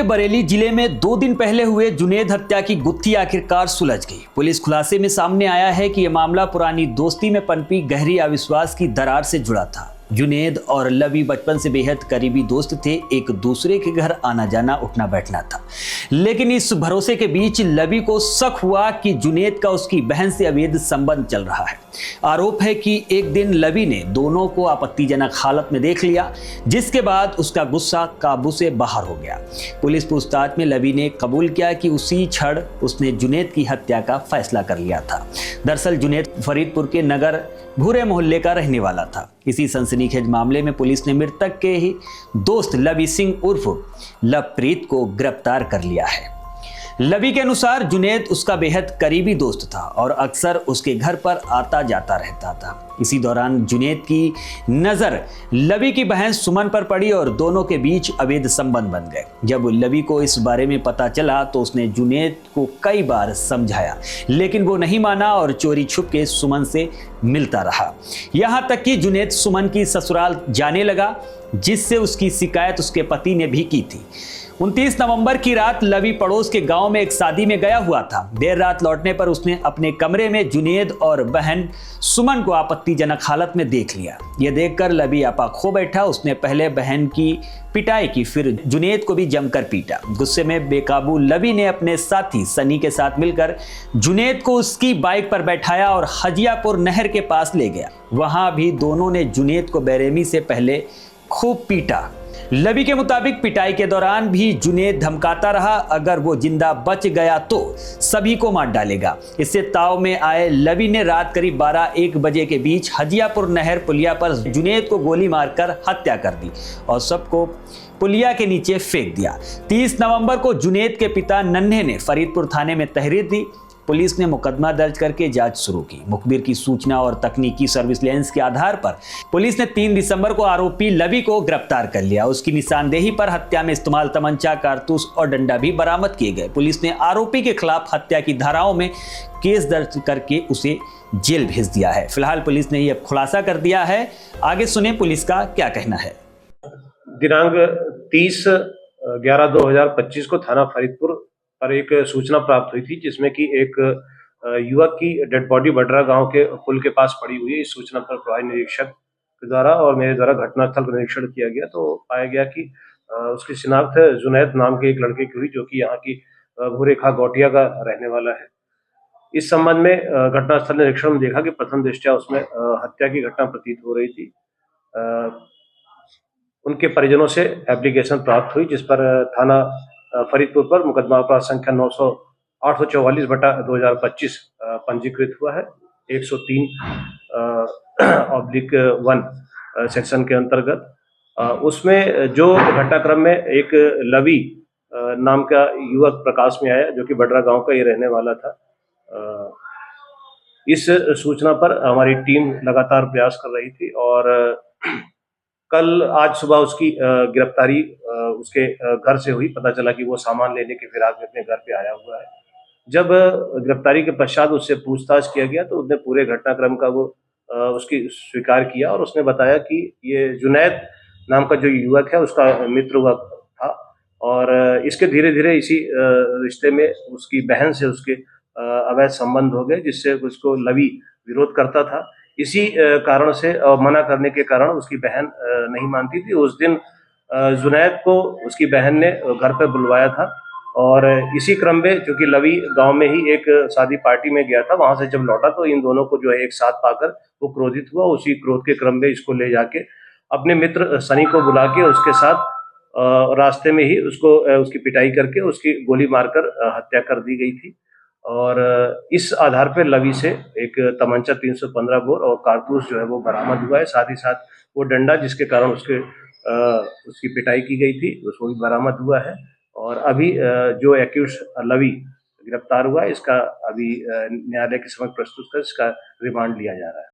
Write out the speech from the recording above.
बरेली जिले में 2 दिन पहले हुए जुनेद हत्या की गुत्थी आखिरकार सुलझ गई। पुलिस खुलासे में सामने आया है कि यह मामला पुरानी दोस्ती में पनपी गहरी अविश्वास की दरार से जुड़ा था। जुनेद और लवी बचपन से बेहद करीबी दोस्त थे, एक दूसरे के घर आना जाना उठना बैठना था। लेकिन इस भरोसे के बीच लवी को शक हुआ कि जुनेद का उसकी बहन से अवैध संबंध चल रहा है। आरोप है कि एक दिन लवी ने दोनों को आपत्तिजनक हालत में देख लिया, जिसके बाद उसका गुस्सा काबू से बाहर हो गया। पुलिस पूछताछ में लवी ने कबूल किया कि उसी क्षण उसने जुनेद की हत्या का फैसला कर लिया था। दरअसल जुनेद फरीदपुर के नगर भूरे मोहल्ले का रहने वाला था। इसी सनसनीखेज मामले में पुलिस ने मृतक के ही दोस्त लवी सिंह उर्फ लवप्रीत को गिरफ्तार कर लिया है। लवी के अनुसार जुनेद उसका बेहद करीबी दोस्त था और अक्सर उसके घर पर आता जाता रहता था। इसी दौरान जुनेद की नजर लवी की बहन सुमन पर पड़ी और दोनों के बीच अवैध संबंध बन गए। जब लवी को इस बारे में पता चला तो उसने जुनेद को कई बार समझाया, लेकिन वो नहीं माना और चोरी छुप के सुमन से मिलता रहा। यहाँ तक कि जुनेद सुमन की ससुराल जाने लगा, जिससे उसकी शिकायत उसके पति ने भी की थी। 29 नवंबर की रात लवी पड़ोस के गांव में एक शादी में गया हुआ था। देर रात लौटने पर उसने अपने कमरे में जुनेद और बहन सुमन को आपत्तिजनक हालत में देख लिया। यह देखकर लवी आपा खो बैठा। उसने पहले बहन की पिटाई की, फिर जुनेद को भी जमकर पीटा। गुस्से में बेकाबू लवी ने अपने साथी सनी के साथ मिलकर जुनेद को उसकी बाइक पर बैठाया और हजियापुर नहर के पास ले गया। वहां भी दोनों ने जुनेद को बेरहमी से पहले खूब पीटा। लवी के मुताबिक पिटाई के दौरान भी जुनेद धमकाता रहा, अगर वो जिंदा बच गया तो सभी को मार डालेगा। इससे ताव में आए लवी ने रात करीब 12-1 बजे के बीच हजियापुर नहर पुलिया पर जुनेद को गोली मारकर हत्या कर दी और सबको पुलिया के नीचे फेंक दिया। 30 नवंबर को जुनेद के पिता नन्हे ने फरीदपुर थाने में तहरीर दी। पुलिस ने मुकदमा दर्ज करके जांच शुरू की। मुखबिर की सूचना और तकनीकी सर्विलांस के आधार पर पुलिस ने 3 दिसंबर को आरोपी लवी को गिरफ्तार कर लिया। उसकी निशानदेही पर हत्या में इस्तेमाल तमंचा, कारतूस और डंडा भी बरामद किए गए। पुलिस ने आरोपी के खिलाफ हत्या की धाराओं में केस दर्ज करके उसे जेल भेज दिया है। फिलहाल पुलिस ने यह खुलासा कर दिया है। आगे सुने पुलिस का क्या कहना है। दिनांक 30/11/2025 को थाना फरीदपुर पर एक सूचना प्राप्त हुई थी, जिसमें कि एक युवक की डेड बॉडी बडरा गांव के पुल के पास पड़ी हुई है। इस सूचना पर प्रभारी निरीक्षक के द्वारा और मेरे द्वारा घटनास्थल का निरीक्षण किया गया तो पाया गया कि उसकी शिनाख्त जुनैद नाम के एक लड़के की हुई, जो कि यहाँ की भूरेखा गौटिया का रहने वाला है। इस संबंध में घटनास्थल निरीक्षण में देखा कि प्रथम दृष्टया उसमें हत्या की घटना प्रतीत हो रही थी। उनके परिजनों से एप्लीकेशन प्राप्त हुई, जिस पर थाना फरीदपुर पर मुकदमा अपराध संख्या 844/2025 पंजीकृत हुआ है। 103/1 सेक्शन के अंतर्गत उसमें जो घटनाक्रम में एक लवी नाम का युवक प्रकाश में आया, जो कि बडरा गांव का ये रहने वाला था। इस सूचना पर हमारी टीम लगातार प्रयास कर रही थी और आज सुबह उसकी गिरफ्तारी उसके घर से हुई। पता चला कि वो सामान लेने के फिराक में अपने घर पे आया हुआ है। जब गिरफ्तारी के पश्चात उससे पूछताछ किया गया तो उसने पूरे घटनाक्रम का वो उसकी स्वीकार किया और उसने बताया कि ये जुनैद नाम का जो युवक है उसका मित्र हुआ था और इसके धीरे धीरे इसी रिश्ते में उसकी बहन से उसके अवैध संबंध हो गए, जिससे उसको लवी विरोध करता था। इसी कारण से मना करने के कारण उसकी बहन नहीं मानती थी। उस दिन जुनैद को उसकी बहन ने घर पर बुलवाया था और इसी क्रम में, चूंकि लवी गांव में ही एक शादी पार्टी में गया था, वहां से जब लौटा तो इन दोनों को जो है एक साथ पाकर वो क्रोधित हुआ। उसी क्रोध के क्रम में इसको ले जाके अपने मित्र सनी को बुला के उसके साथ रास्ते में ही उसकी पिटाई करके उसकी गोली मारकर हत्या कर दी गई थी। और इस आधार पर लवी से एक तमंचा 315 बोर और कारतूस जो है वो बरामद हुआ है। साथ ही साथ वो डंडा जिसके कारण उसकी पिटाई की गई थी उसको भी बरामद हुआ है। और अभी जो एक्यूज लवी गिरफ्तार हुआ है, इसका अभी न्यायालय के समक्ष प्रस्तुत कर इसका रिमांड लिया जा रहा है।